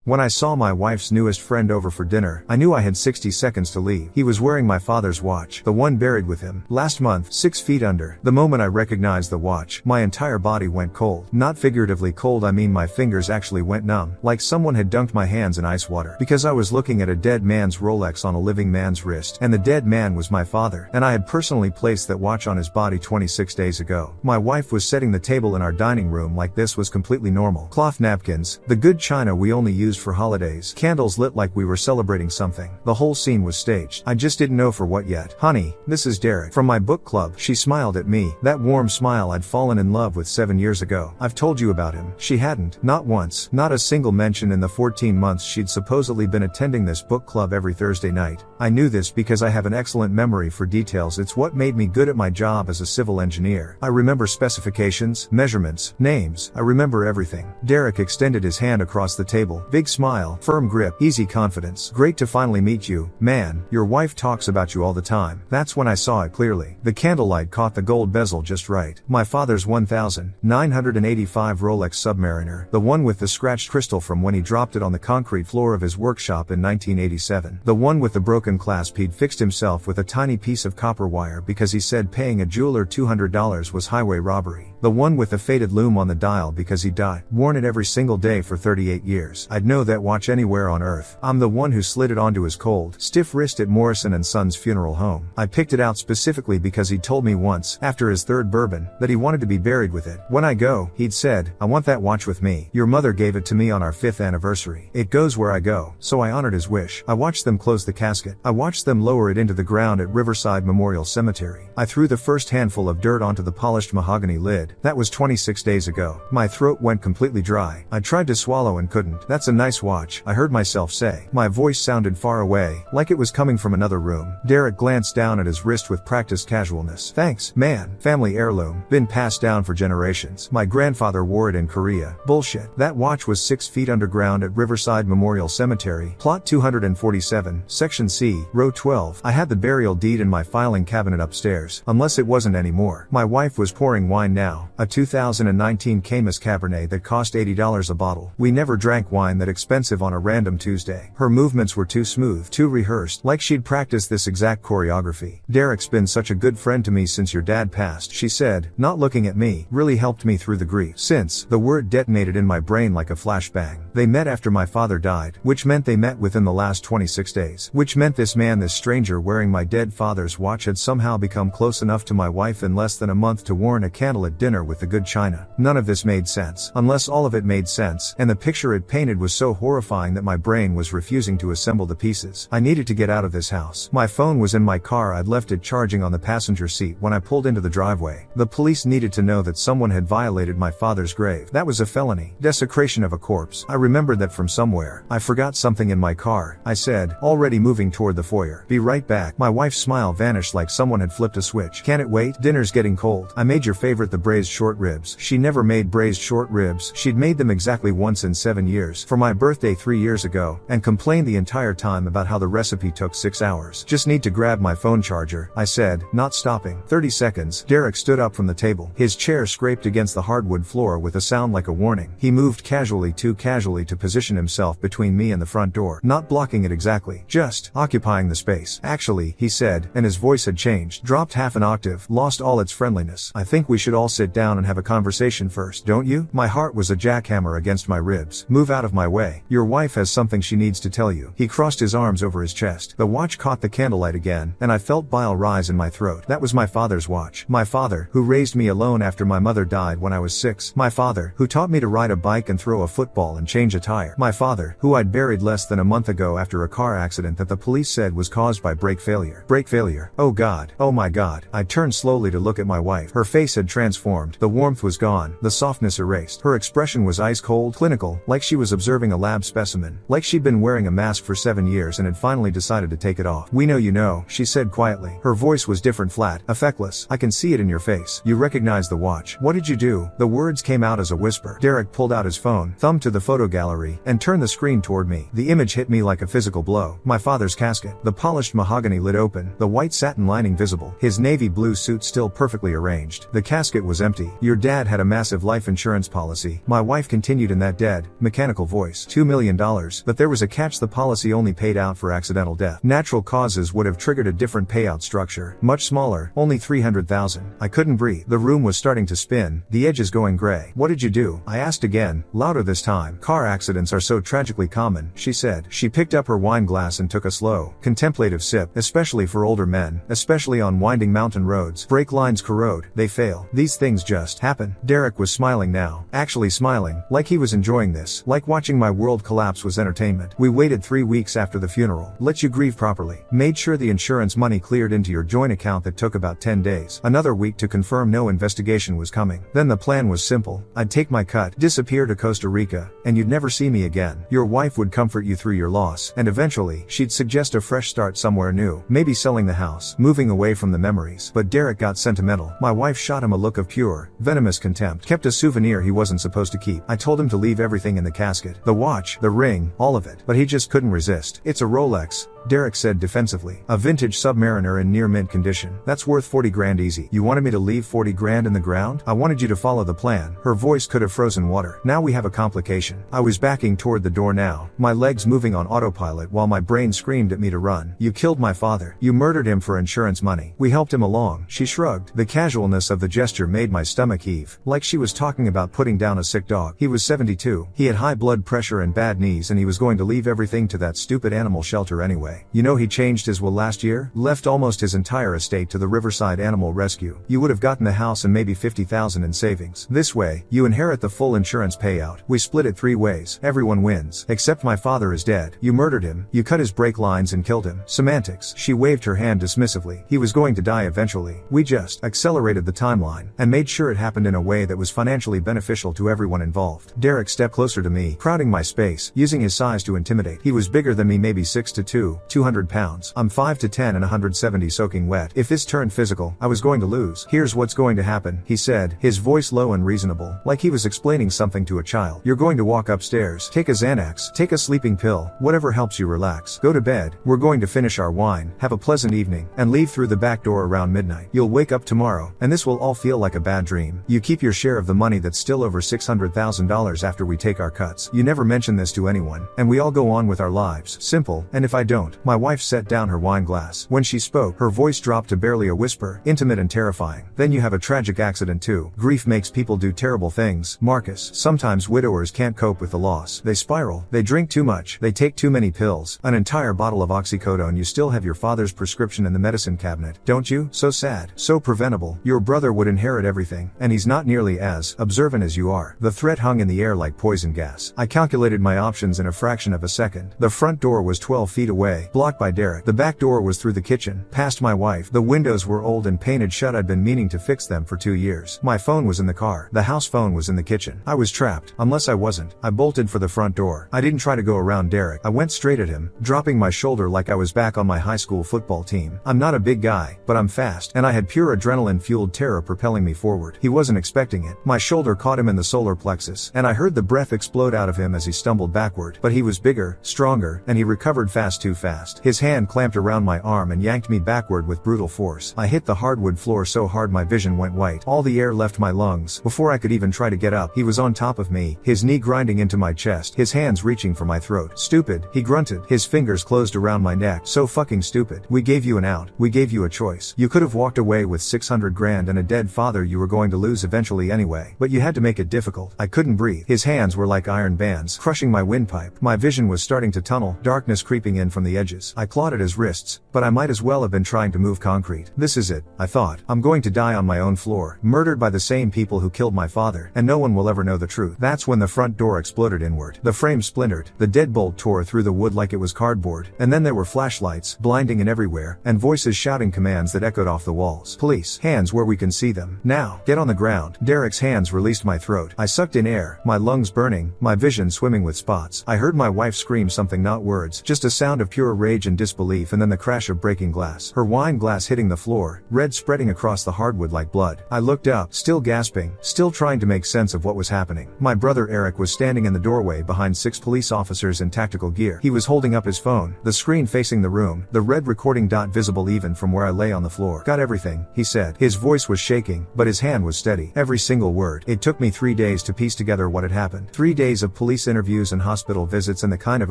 When I saw my wife's newest friend over for dinner, I knew I had 60 seconds to leave. He was wearing my father's watch, the one buried with him last month, 6 feet under. The moment I recognized the watch, my entire body went cold. Not figuratively cold, I mean my fingers actually went numb, like someone had dunked my hands in ice water. Because I was looking at a dead man's Rolex on a living man's wrist, and the dead man was my father, and I had personally placed that watch on his body 26 days ago. My wife was setting the table in our dining room like this was completely normal. Cloth napkins, the good china we only used for holidays, candles lit like we were celebrating something. The whole scene was staged. I just didn't know for what yet. Honey, this is Derek from my book club. She smiled at me, that warm smile I'd fallen in love with 7 years ago. I've told you about him. She hadn't, not once, not a single mention in the 14 months she'd supposedly been attending this book club every Thursday night. I knew this because I have an excellent memory for details. It's what made me good at my job as a civil engineer. I remember specifications, measurements, names. I remember everything. Derek extended his hand across the table. Big smile, firm grip, easy confidence. Great to finally meet you, man. Your wife talks about you all the time. That's when I saw it clearly. The candlelight caught the gold bezel just right. My father's 1985 Rolex Submariner, the one with the scratched crystal from when he dropped it on the concrete floor of his workshop in 1987. The one with the broken clasp he'd fixed himself with a tiny piece of copper wire because he said paying a jeweler $200 was highway robbery. The one with the faded lume on the dial because he died. Worn it every single day for 38 years. I'd know that watch anywhere on earth. I'm the one who slid it onto his cold, stiff wrist at Morrison & Sons funeral home. I picked it out specifically because he'd told me once, after his third bourbon, that he wanted to be buried with it. When I go, he'd said, I want that watch with me. Your mother gave it to me on our 5th anniversary. It goes where I go. So I honored his wish. I watched them close the casket. I watched them lower it into the ground at Riverside Memorial Cemetery. I threw the first handful of dirt onto the polished mahogany lid. That was 26 days ago. My throat went completely dry. I tried to swallow and couldn't. That's a nice watch, I heard myself say. My voice sounded far away, like it was coming from another room. Derek glanced down at his wrist with practiced casualness. Thanks, man. Family heirloom. Been passed down for generations. My grandfather wore it in Korea. Bullshit. That watch was 6 feet underground at Riverside Memorial Cemetery. Plot 247, Section C, Row 12. I had the burial deed in my filing cabinet upstairs. Unless it wasn't anymore. My wife was pouring wine now. A 2019 Caymus Cabernet that cost $80 a bottle. We never drank wine that expensive on a random Tuesday. Her movements were too smooth, too rehearsed, like she'd practiced this exact choreography. Derek's been such a good friend to me since your dad passed, she said, not looking at me. Really helped me through the grief. Since, the word detonated in my brain like a flashbang. They met after my father died, which meant they met within the last 26 days. Which meant this man, this stranger wearing my dead father's watch, had somehow become close enough to my wife in less than a month to warrant a candle at dinner with the good china. None of this made sense. Unless all of it made sense, and the picture it painted was so horrifying that my brain was refusing to assemble the pieces. I needed to get out of this house. My phone was in my car. I'd left it charging on the passenger seat when I pulled into the driveway. The police needed to know that someone had violated my father's grave. That was a felony. Desecration of a corpse. I remembered that from somewhere. I forgot something in my car, I said, already moving toward the foyer. Be right back. My wife's smile vanished like someone had flipped a switch. Can it wait? Dinner's getting cold. I made your favorite, the braised short ribs. She never made braised short ribs. She'd made them exactly once in 7 years, for my birthday 3 years ago, and complained the entire time about how the recipe took 6 hours. Just need to grab my phone charger, I said, not stopping. 30 seconds. Derek stood up from the table. His chair scraped against the hardwood floor with a sound like a warning. He moved casually, too casually, to position himself between me and the front door, not blocking it exactly, just occupying the space. Actually, he said, and his voice had changed, dropped half an octave, lost all its friendliness. I think we should all sit down and have a conversation first, don't you? My heart was a jackhammer against my ribs. Move out of my way. Your wife has something she needs to tell you. He crossed his arms over his chest. The watch caught the candlelight again, and I felt bile rise in my throat. That was my father's watch. My father, who raised me alone after my mother died when I was 6. My father, who taught me to ride a bike and throw a football and change a tire. My father, who I'd buried less than a month ago after a car accident that the police said was caused by brake failure. Brake failure. Oh God. Oh my God. I turned slowly to look at my wife. Her face had transformed. The warmth was gone. The softness erased. Her expression was ice cold, clinical, like she was observing a lab specimen. Like she'd been wearing a mask for 7 years and had finally decided to take it off. We know you know, she said quietly. Her voice was different, flat, affectless. I can see it in your face. You recognize the watch. What did you do? The words came out as a whisper. Derek pulled out his phone, thumbed to the photo gallery, and turned the screen toward me. The image hit me like a physical blow. My father's casket. The polished mahogany lid open, the white satin lining visible. His navy blue suit still perfectly arranged. The casket was empty. Your dad had a massive life insurance policy, my wife continued in that dead, mechanical voice. choice. $2 million. But there was a catch: the policy only paid out for accidental death. Natural causes would have triggered a different payout structure. Much smaller, only $300,000. I couldn't breathe. The room was starting to spin, the edges going gray. What did you do? I asked again, louder this time. Car accidents are so tragically common, she said. She picked up her wine glass and took a slow, contemplative sip. Especially for older men, especially on winding mountain roads. Brake lines corrode, they fail. These things just happen. Derek was smiling now. Actually smiling, like he was enjoying this. Like watching my world collapse was entertainment. We waited 3 weeks after the funeral. Let you grieve properly. Made sure the insurance money cleared into your joint account. That took about 10 days. Another week to confirm no investigation was coming. Then the plan was simple. I'd take my cut, disappear to Costa Rica, and you'd never see me again. Your wife would comfort you through your loss, and eventually, she'd suggest a fresh start somewhere new. Maybe selling the house, moving away from the memories. But Derek got sentimental. My wife shot him a look of pure, venomous contempt. Kept a souvenir he wasn't supposed to keep. I told him to leave everything in the casket. The watch, the ring, all of it. But he just couldn't resist. It's a Rolex, Derek said defensively. A vintage Submariner in near mint condition. That's worth 40 grand easy. You wanted me to leave 40 grand in the ground? I wanted you to follow the plan. Her voice could have frozen water. Now we have a complication. I was backing toward the door now, my legs moving on autopilot while my brain screamed at me to run. You killed my father. You murdered him for insurance money. We helped him along. She shrugged. The casualness of the gesture made my stomach heave, like she was talking about putting down a sick dog. He was 72. He had high blood pressure and bad knees, and he was going to leave everything to that stupid animal shelter anyway. You know he changed his will last year? Left almost his entire estate to the Riverside Animal Rescue. You would have gotten the house and maybe 50,000 in savings. This way, you inherit the full insurance payout. We split it 3 ways. Everyone wins. Except my father is dead. You murdered him. You cut his brake lines and killed him. Semantics. She waved her hand dismissively. He was going to die eventually. We just accelerated the timeline and made sure it happened in a way that was financially beneficial to everyone involved. Derek stepped closer to me, crowding my space, using his size to intimidate. He was bigger than me, maybe 6'2", 200 pounds. I'm 5'10" and 170 soaking wet. If this turned physical, I was going to lose. Here's what's going to happen, he said, his voice low and reasonable, like he was explaining something to a child. You're going to walk upstairs, take a Xanax, take a sleeping pill, whatever helps you relax. Go to bed. We're going to finish our wine, have a pleasant evening, and leave through the back door around midnight. You'll wake up tomorrow, and this will all feel like a bad dream. You keep your share of the money that's still over $600,000 after we take our cuts. You never mention this to anyone, and we all go on with our lives. Simple. And if I don't, my wife set down her wine glass. When she spoke, her voice dropped to barely a whisper, intimate and terrifying. Then you have a tragic accident too. Grief makes people do terrible things, Marcus. Sometimes widowers can't cope with the loss. They spiral. They drink too much. They take too many pills. An entire bottle of oxycodone. You still have your father's prescription in the medicine cabinet, don't you? So sad. So preventable. Your brother would inherit everything, and he's not nearly as observant as you are. The threat hung in the air like poison gas. I calculated my options in a fraction of a second. The front door was 12 feet away, blocked by Derek. The back door was through the kitchen, past my wife. The windows were old and painted shut. I'd been meaning to fix them for 2 years. My phone was in the car. The house phone was in the kitchen. I was trapped. Unless I wasn't. I bolted for the front door. I didn't try to go around Derek. I went straight at him, dropping my shoulder like I was back on my high school football team. I'm not a big guy, but I'm fast, and I had pure adrenaline-fueled terror propelling me forward. He wasn't expecting it. My shoulder caught him in the solar plexus, and I heard the breath explode out of him as he stumbled backward. But he was bigger, stronger, and he recovered fast, too fast. His hand clamped around my arm and yanked me backward with brutal force. I hit the hardwood floor so hard my vision went white. All the air left my lungs. Before I could even try to get up, he was on top of me, his knee grinding into my chest, his hands reaching for my throat. Stupid, he grunted. His fingers closed around my neck. So fucking stupid. We gave you an out. We gave you a choice. You could have walked away with 600 grand and a dead father you were going to lose eventually anyway. But you had to make it difficult. I couldn't breathe. His hands were like iron bands, crushing my windpipe. My vision was starting to tunnel, darkness creeping in from the edges. I clawed at his wrists, but I might as well have been trying to move concrete. This is it, I thought. I'm going to die on my own floor, murdered by the same people who killed my father, and no one will ever know the truth. That's when the front door exploded inward. The frame splintered, the deadbolt tore through the wood like it was cardboard, and then there were flashlights, blinding and everywhere, and voices shouting commands that echoed off the walls. Police, hands where we can see them. Now, get on the ground. Derek's hands released my throat. I sucked in air, my lungs burning, my vision swimming with spots. I heard my wife scream something, not words, just a sound of pure pure rage and disbelief, and then the crash of breaking glass. Her wine glass hitting the floor, red spreading across the hardwood like blood. I looked up, still gasping, still trying to make sense of what was happening. My brother Eric was standing in the doorway behind 6 police officers in tactical gear. He was holding up his phone, the screen facing the room, the red recording dot visible even from where I lay on the floor. "Got everything," he said. His voice was shaking, but his hand was steady. Every single word. It took me 3 days to piece together what had happened. 3 days of police interviews and hospital visits and the kind of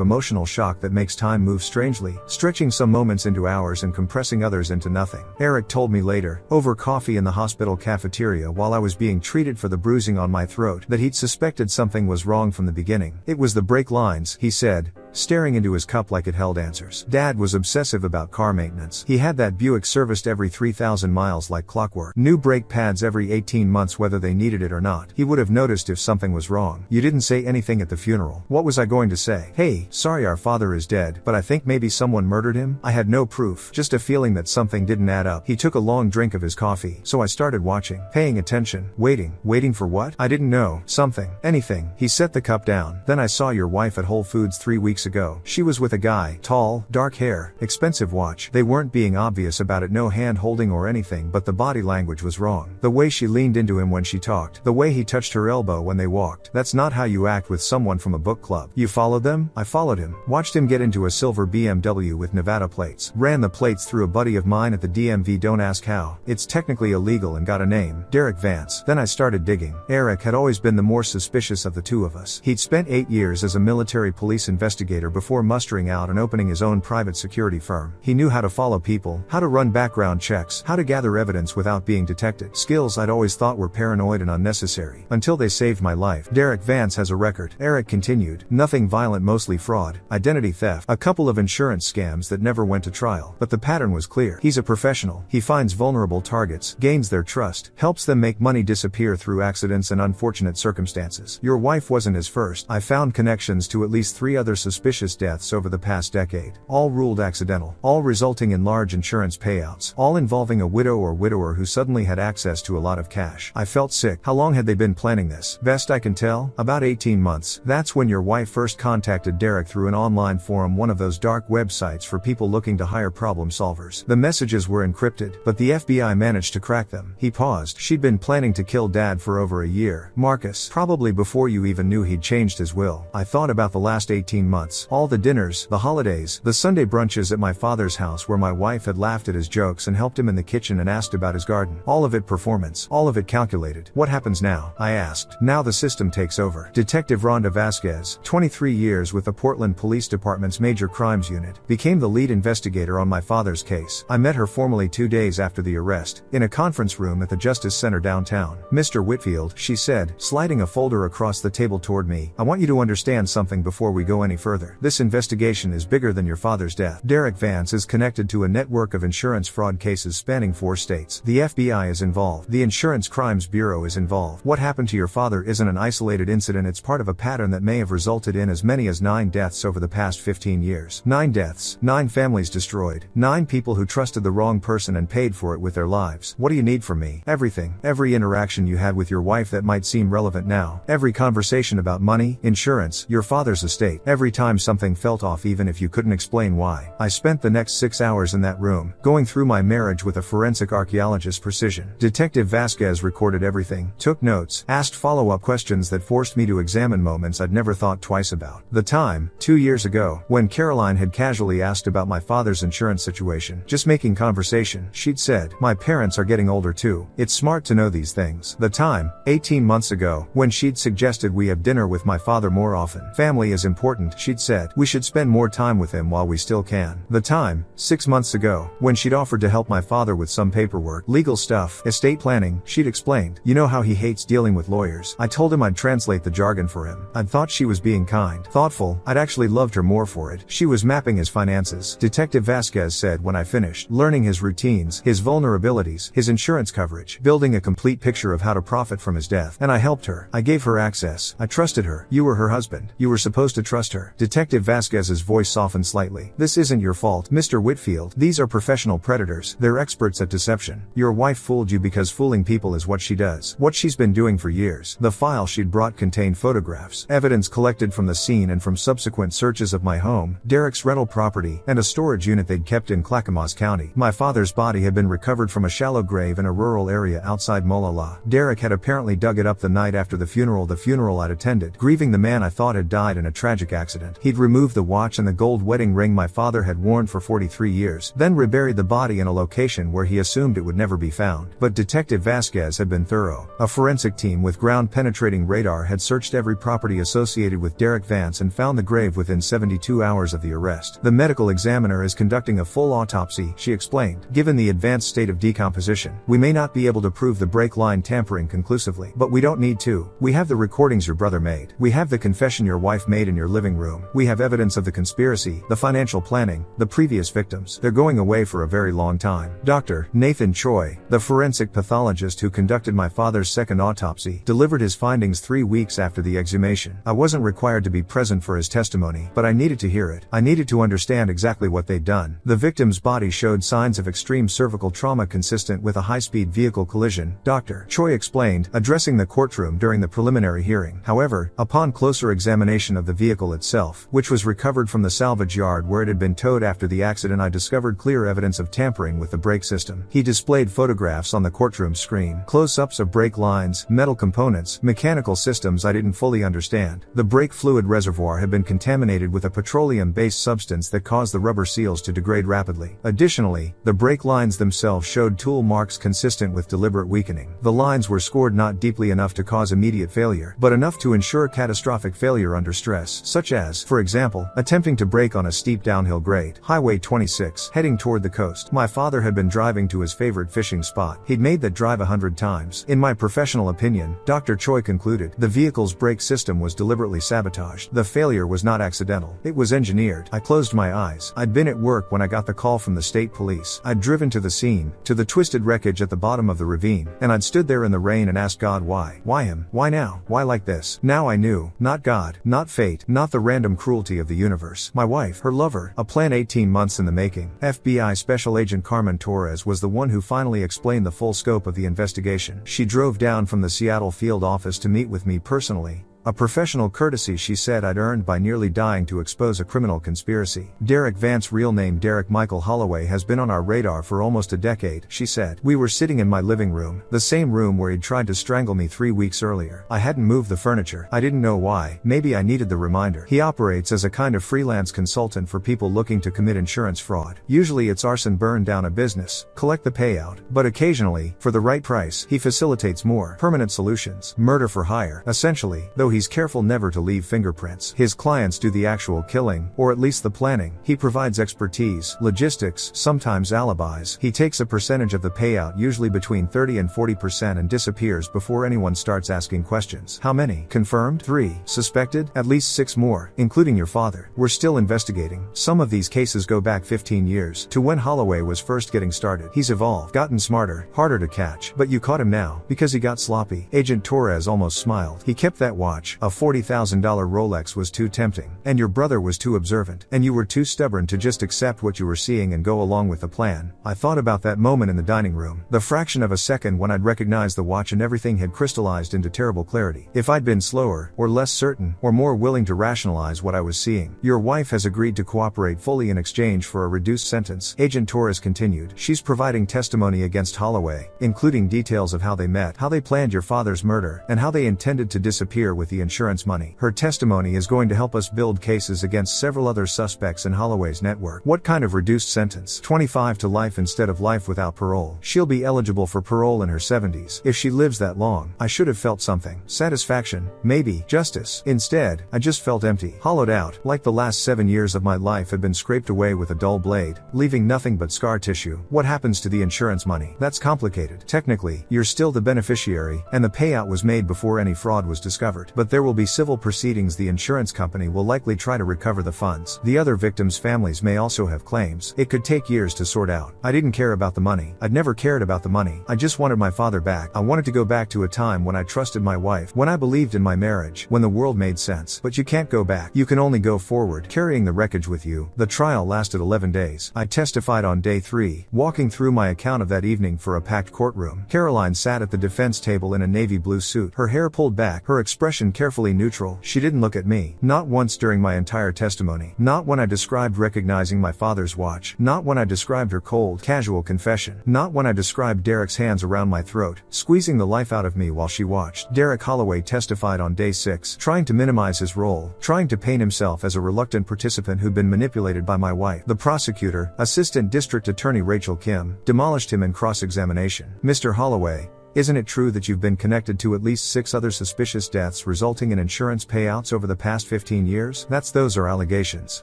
emotional shock that makes time move strangely, stretching some moments into hours and compressing others into nothing. Eric told me later, over coffee in the hospital cafeteria while I was being treated for the bruising on my throat, that he'd suspected something was wrong from the beginning. It was the brake lines, he said, staring into his cup like it held answers. Dad was obsessive about car maintenance. He had that Buick serviced every 3,000 miles like clockwork. New brake pads every 18 months whether they needed it or not. He would have noticed if something was wrong. "You didn't say anything at the funeral." What was I going to say? "Hey, sorry our father is dead, but I think maybe someone murdered him?" I had no proof, just a feeling that something didn't add up. He took a long drink of his coffee, so I started watching, paying attention, waiting for what? I didn't know. Something. Anything. He set the cup down. "Then I saw your wife at Whole Foods 3 weeks ago. She was with a guy, tall, dark hair, expensive watch. They weren't being obvious about it, no hand holding or anything, but the body language was wrong. The way she leaned into him when she talked, the way he touched her elbow when they walked. That's not how you act with someone from a book club." "You followed them?" I followed him. Watched him get into a silver BMW with Nevada plates. Ran the plates through a buddy of mine at the DMV. Don't ask how. It's technically illegal and got a name. Derek Vance. Then I started digging. Eric had always been the more suspicious of the two of us. He'd spent 8 years as a military police investigator before mustering out and opening his own private security firm. He knew how to follow people, how to run background checks, how to gather evidence without being detected. Skills I'd always thought were paranoid and unnecessary, until they saved my life. Derek Vance has a record. Eric continued. Nothing violent, mostly fraud, identity theft, a couple of insurance scams that never went to trial. But the pattern was clear. He's a professional. He finds vulnerable targets, gains their trust, helps them make money disappear through accidents and unfortunate circumstances. Your wife wasn't his first. I found connections to at least 3 other suspicious deaths over the past decade. All ruled accidental. All resulting in large insurance payouts. All involving a widow or widower who suddenly had access to a lot of cash. I felt sick. How long had they been planning this? Best I can tell, about 18 months. That's when your wife first contacted Derek through an online forum, one of those dark websites for people looking to hire problem solvers. The messages were encrypted, but the FBI managed to crack them. He paused. She'd been planning to kill Dad for over a year. Marcus, probably before you even knew he'd changed his will. I thought about the last 18 months. All the dinners, the holidays, the Sunday brunches at my father's house where my wife had laughed at his jokes and helped him in the kitchen and asked about his garden. All of it performance. All of it calculated. What happens now? I asked. Now the system takes over. Detective Rhonda Vasquez, 23 years with the Portland Police Department's Major Crimes Unit, became the lead investigator on my father's case. I met her formally 2 days after the arrest, in a conference room at the Justice Center downtown. "Mr. Whitfield," she said, sliding a folder across the table toward me, "I want you to understand something before we go any further. This investigation is bigger than your father's death. Derek Vance is connected to a network of insurance fraud cases spanning 4 states. The FBI is involved. The Insurance Crimes Bureau is involved. What happened to your father isn't an isolated incident, it's part of a pattern that may have resulted in as many as 9 deaths over the past 15 years. 9 deaths, 9 families destroyed, 9 people who trusted the wrong person and paid for it with their lives. What do you need from me? Everything. Every interaction you had with your wife that might seem relevant now. Every conversation about money, insurance, your father's estate. Every time something felt off even if you couldn't explain why." I spent the next 6 hours in that room, going through my marriage with a forensic archaeologist's precision. Detective Vasquez recorded everything, took notes, asked follow-up questions that forced me to examine moments I'd never thought twice about. The time, 2 years ago, when Caroline had casually asked about my father's insurance situation, just making conversation, she'd said, "My parents are getting older too. It's smart to know these things." The time, 18 months ago, when she'd suggested we have dinner with my father more often. "Family is important," she'd said. "We should spend more time with him while we still can." The time, 6 months ago, when she'd offered to help my father with some paperwork, legal stuff, estate planning, she'd explained, "You know how he hates dealing with lawyers." I told him I'd translate the jargon for him. I'd thought she was being kind, thoughtful. I'd actually loved her more for it. She was mapping his finances, Detective Vasquez said when I finished, learning his routines, his vulnerabilities, his insurance coverage, building a complete picture of how to profit from his death. And I helped her. I gave her access. I trusted her. You were her husband. You were supposed to trust her. Detective Vasquez's voice softened slightly. This isn't your fault, Mr. Whitfield. These are professional predators. They're experts at deception. Your wife fooled you because fooling people is what she does. What she's been doing for years. The file she'd brought contained photographs, evidence collected from the scene and from subsequent searches of my home, Derek's rental property, and a storage unit they'd kept in Clackamas County. My father's body had been recovered from a shallow grave in a rural area outside Molalla. Derek had apparently dug it up the night after the funeral I'd attended, grieving the man I thought had died in a tragic accident. He'd removed the watch and the gold wedding ring my father had worn for 43 years, then reburied the body in a location where he assumed it would never be found. But Detective Vasquez had been thorough. A forensic team with ground-penetrating radar had searched every property associated with Derek Vance and found the grave within 72 hours of the arrest. The medical examiner is conducting a full autopsy, she explained. Given the advanced state of decomposition, we may not be able to prove the brake line tampering conclusively, but we don't need to. We have the recordings your brother made. We have the confession your wife made in your living room. We have evidence of the conspiracy, the financial planning, the previous victims. They're going away for a very long time. Dr. Nathan Choi, the forensic pathologist who conducted my father's second autopsy, delivered his findings 3 weeks after the exhumation. I wasn't required to be present for his testimony, but I needed to hear it. I needed to understand exactly what they'd done. The victim's body showed signs of extreme cervical trauma consistent with a high-speed vehicle collision, Dr. Choi explained, addressing the courtroom during the preliminary hearing. However, upon closer examination of the vehicle itself, which was recovered from the salvage yard where it had been towed after the accident, I discovered clear evidence of tampering with the brake system. He displayed photographs on the courtroom screen, close-ups of brake lines, metal components, mechanical systems I didn't fully understand. The brake fluid reservoir had been contaminated with a petroleum-based substance that caused the rubber seals to degrade rapidly. Additionally, the brake lines themselves showed tool marks consistent with deliberate weakening. The lines were scored not deeply enough to cause immediate failure, but enough to ensure catastrophic failure under stress, such as, for example, attempting to brake on a steep downhill grade. Highway 26, heading toward the coast. My father had been driving to his favorite fishing spot. He'd made that drive 100 times. In my professional opinion, Dr. Choi concluded, the vehicle's brake system was deliberately sabotaged. The failure was not accidental. It was engineered. I closed my eyes. I'd been at work when I got the call from the state police. I'd driven to the scene, to the twisted wreckage at the bottom of the ravine, and I'd stood there in the rain and asked God why. Why him? Why now? Why like this? Now I knew. Not God, not fate, not the random cruelty of the universe. My wife, her lover, a plan 18 months in the making. FBI Special Agent Carmen Torres was the one who finally explained the full scope of the investigation. She drove down from the Seattle field office to meet with me personally. A professional courtesy she said I'd earned by nearly dying to expose a criminal conspiracy. Derek Vance, real name Derek Michael Holloway, has been on our radar for almost a decade, she said. We were sitting in my living room, the same room where he'd tried to strangle me 3 weeks earlier. I hadn't moved the furniture. I didn't know why. Maybe I needed the reminder. He operates as a kind of freelance consultant for people looking to commit insurance fraud. Usually it's arson, burn down a business, collect the payout. But occasionally, for the right price, he facilitates more permanent solutions. Murder for hire, essentially, though he's careful never to leave fingerprints. His clients do the actual killing, or at least the planning. He provides expertise, logistics, sometimes alibis. He takes a percentage of the payout, usually between 30 and 40%, and disappears before anyone starts asking questions. How many? Confirmed? 3. Suspected? At least 6 more, including your father. We're still investigating. Some of these cases go back 15 years, to when Holloway was first getting started. He's evolved, gotten smarter, harder to catch. But you caught him now, because he got sloppy. Agent Torres almost smiled. He kept that watch. A $40,000 Rolex was too tempting. And your brother was too observant. And you were too stubborn to just accept what you were seeing and go along with the plan. I thought about that moment in the dining room. The fraction of a second when I'd recognized the watch and everything had crystallized into terrible clarity. If I'd been slower, or less certain, or more willing to rationalize what I was seeing. Your wife has agreed to cooperate fully in exchange for a reduced sentence. Agent Torres continued. She's providing testimony against Holloway, including details of how they met, how they planned your father's murder, and how they intended to disappear with the insurance money. Her testimony is going to help us build cases against several other suspects in Holloway's network. What kind of reduced sentence? 25 to life instead of life without parole. She'll be eligible for parole in her 70s. If she lives that long, I should have felt something. Satisfaction, maybe, justice. Instead, I just felt empty, hollowed out, like the last 7 years of my life had been scraped away with a dull blade, leaving nothing but scar tissue. What happens to the insurance money? That's complicated. Technically, you're still the beneficiary, and the payout was made before any fraud was discovered. but there will be civil proceedings. The insurance company will likely try to recover the funds. The other victims' families may also have claims. It could take years to sort out. I didn't care about the money. I'd never cared about the money. I just wanted my father back. I wanted to go back to a time when I trusted my wife, when I believed in my marriage, when the world made sense. But you can't go back. You can only go forward, carrying the wreckage with you. The trial lasted 11 days. I testified on day 3, walking through my account of that evening for a packed courtroom. Caroline sat at the defense table in a navy blue suit, her hair pulled back, her expression carefully neutral. She didn't look at me. Not once during my entire testimony. Not when I described recognizing my father's watch. Not when I described her cold, casual confession. Not when I described Derek's hands around my throat, squeezing the life out of me while she watched. Derek Holloway testified on day 6, trying to minimize his role, trying to paint himself as a reluctant participant who'd been manipulated by my wife. The prosecutor, Assistant District Attorney Rachel Kim, demolished him in cross-examination. Mr. Holloway, isn't it true that you've been connected to at least 6 other suspicious deaths resulting in insurance payouts over the past 15 years? Those are allegations.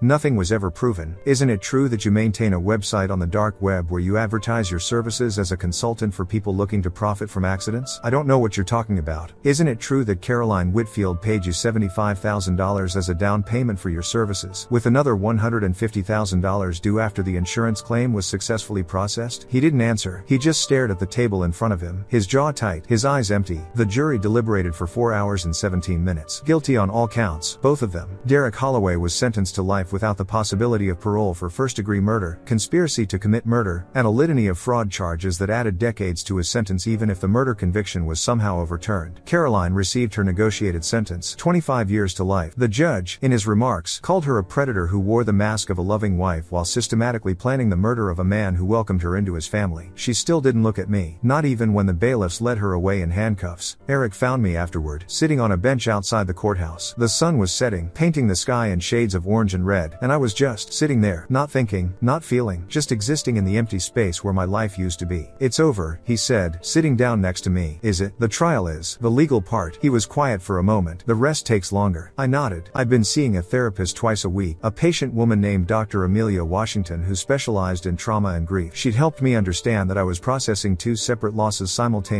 Nothing was ever proven. Isn't it true that you maintain a website on the dark web where you advertise your services as a consultant for people looking to profit from accidents? I don't know what you're talking about. Isn't it true that Caroline Whitfield paid you $75,000 as a down payment for your services, with another $150,000 due after the insurance claim was successfully processed? He didn't answer. He just stared at the table in front of him, his jaw tight, his eyes empty. The jury deliberated for 4 hours and 17 minutes. Guilty on all counts, both of them. Derek Holloway was sentenced to life without the possibility of parole for first-degree murder, conspiracy to commit murder, and a litany of fraud charges that added decades to his sentence even if the murder conviction was somehow overturned. Caroline received her negotiated sentence, 25 years to life. The judge, in his remarks, called her a predator who wore the mask of a loving wife while systematically planning the murder of a man who welcomed her into his family. She still didn't look at me, not even when the bailiffs led her away in handcuffs. Eric found me afterward, sitting on a bench outside the courthouse. The sun was setting, painting the sky in shades of orange and red, and I was just sitting there, not thinking, not feeling, just existing in the empty space where my life used to be. It's over, he said, sitting down next to me. Is it? The trial is. The legal part. He was quiet for a moment. The rest takes longer. I nodded. I'd been seeing a therapist twice a week, a patient woman named Dr. Amelia Washington who specialized in trauma and grief. She'd helped me understand that I was processing 2 separate losses simultaneously.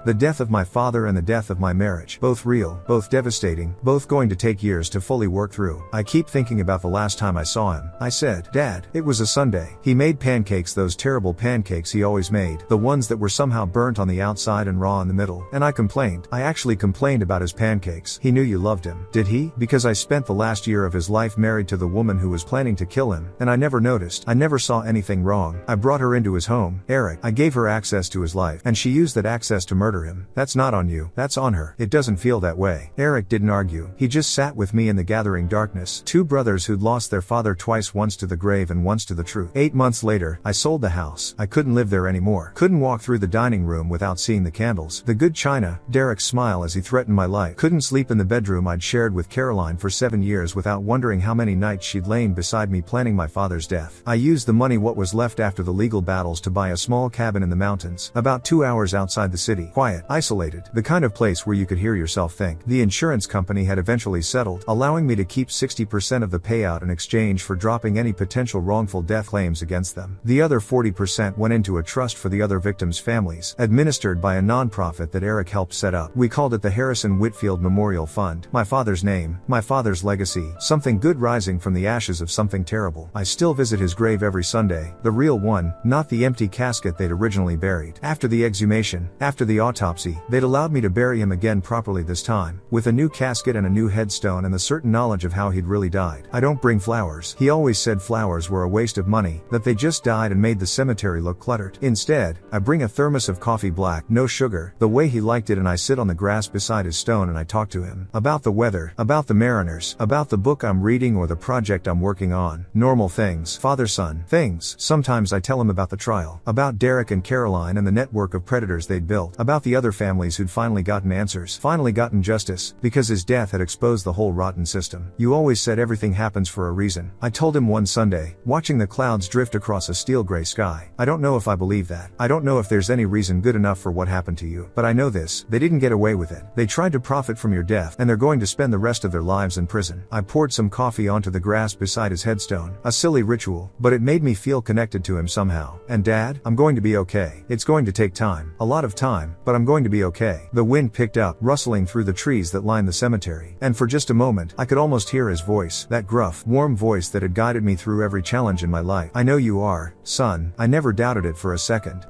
The death of my father and the death of my marriage. Both real, both devastating, both going to take years to fully work through. I keep thinking about the last time I saw him. I said, Dad, it was a Sunday. He made pancakes, those terrible pancakes he always made, the ones that were somehow burnt on the outside and raw in the middle. And I complained. I actually complained about his pancakes. He knew you loved him. Did he? Because I spent the last year of his life married to the woman who was planning to kill him, and I never noticed. I never saw anything wrong. I brought her into his home, Eric. I gave her access to his life, and she used that access to murder him. That's not on you. That's on her. It doesn't feel that way. Eric didn't argue. He just sat with me in the gathering darkness. 2 brothers who'd lost their father twice, once to the grave and once to the truth. 8 months later, I sold the house. I couldn't live there anymore. Couldn't walk through the dining room without seeing the candles, the good china, Derek's smile as he threatened my life. Couldn't sleep in the bedroom I'd shared with Caroline for 7 years without wondering how many nights she'd lain beside me planning my father's death. I used the money, what was left after the legal battles, to buy a small cabin in the mountains, about 2 hours outside the city. Quiet, isolated, the kind of place where you could hear yourself think. The insurance company had eventually settled, allowing me to keep 60% of the payout in exchange for dropping any potential wrongful death claims against them. The other 40% went into a trust for the other victims' families, administered by a nonprofit that Eric helped set up. We called it the Harrison Whitfield Memorial Fund. My father's name, my father's legacy, something good rising from the ashes of something terrible. I still visit his grave every Sunday, the real one, not the empty casket they'd originally buried. After the exhumation, after the autopsy, they'd allowed me to bury him again properly this time, with a new casket and a new headstone and the certain knowledge of how he'd really died. I don't bring flowers. He always said flowers were a waste of money, that they just died and made the cemetery look cluttered. Instead, I bring a thermos of coffee black, no sugar, the way he liked it, and I sit on the grass beside his stone and I talk to him. About the weather, about the Mariners, about the book I'm reading or the project I'm working on. Normal things, father-son things. Sometimes I tell him about the trial, about Derek and Caroline and the network of predators they'd built, about the other families who'd finally gotten answers, finally gotten justice, because his death had exposed the whole rotten system. You always said everything happens for a reason, I told him one Sunday, watching the clouds drift across a steel gray sky. I don't know if I believe that. I don't know if there's any reason good enough for what happened to you. But I know this, they didn't get away with it. They tried to profit from your death, and they're going to spend the rest of their lives in prison. I poured some coffee onto the grass beside his headstone, a silly ritual, but it made me feel connected to him somehow. And Dad, I'm going to be okay. It's going to take time, a lot of time, but I'm going to be okay. The wind picked up, rustling through the trees that line the cemetery. And for just a moment, I could almost hear his voice, that gruff, warm voice that had guided me through every challenge in my life. I know you are, son. I never doubted it for a second.